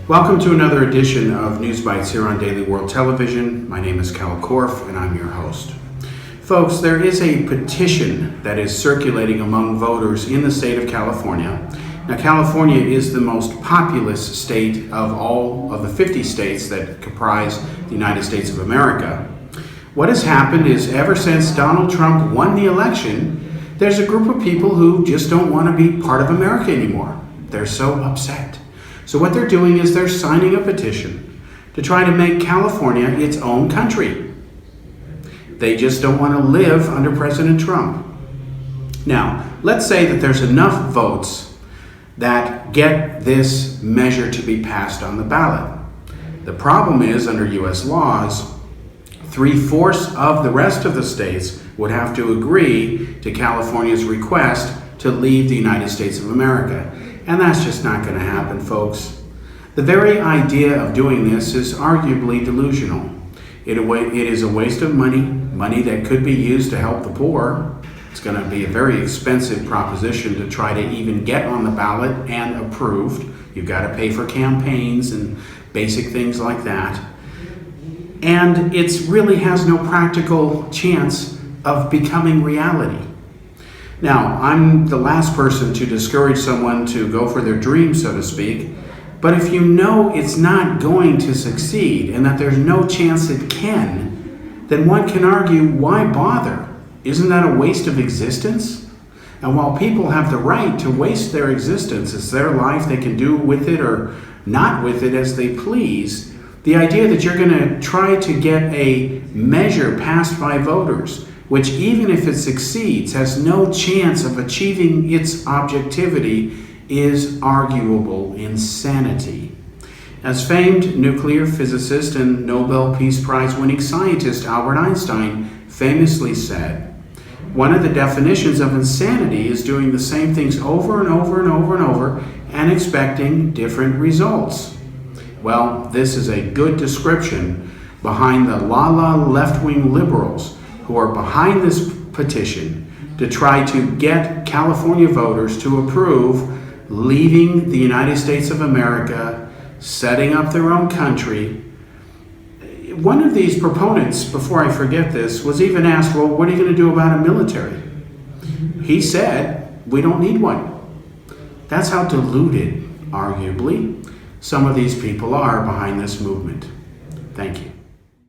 Welcome to another edition of News Bites here on Daily World Television. My name is Kal Korff and I'm your host. Folks, there is a petition that is circulating among voters in the state of California. Now, California is the most populous state of all of the 50 states that comprise the United States of America. What has happened is ever since Donald Trump won the election, there's a group of people who just don't want to be part of America anymore. They're so upset. So what they're doing is they're signing a petition to try to make California its own country. They just don't want to live under President Trump. Now, let's say that there's enough votes that get this measure to be passed on the ballot. The problem is, under U.S. laws, 3/4 of the rest of the states would have to agree to California's request to leave the United States of America. And that's just not going to happen, folks. The very idea of doing this is arguably delusional. It is a waste of money that could be used to help the poor. It's going to be a very expensive proposition to try to even get on the ballot and approved. You've got to pay for campaigns and basic things like that. And it really has no practical chance of becoming reality. Now, I'm the last person to discourage someone to go for their dream, so to speak, but if you know it's not going to succeed and that there's no chance it can, then one can argue, why bother? Isn't that a waste of existence? And while people have the right to waste their existence, it's their life, they can do with it or not with it as they please, the idea that you're going to try to get a measure passed by voters which, even if it succeeds, has no chance of achieving its objectivity, is arguable insanity. As famed nuclear physicist and Nobel Peace Prize winning scientist Albert Einstein famously said, one of the definitions of insanity is doing the same things over and over and over and over and expecting different results. Well, this is a good description behind the la-la left-wing liberals who are behind this petition to try to get California voters to approve leaving the United States of America, setting up their own country. One of these proponents, before I forget this, was even asked, well, what are you going to do about a military? He said, we don't need one. That's how deluded, arguably, some of these people are behind this movement. Thank you.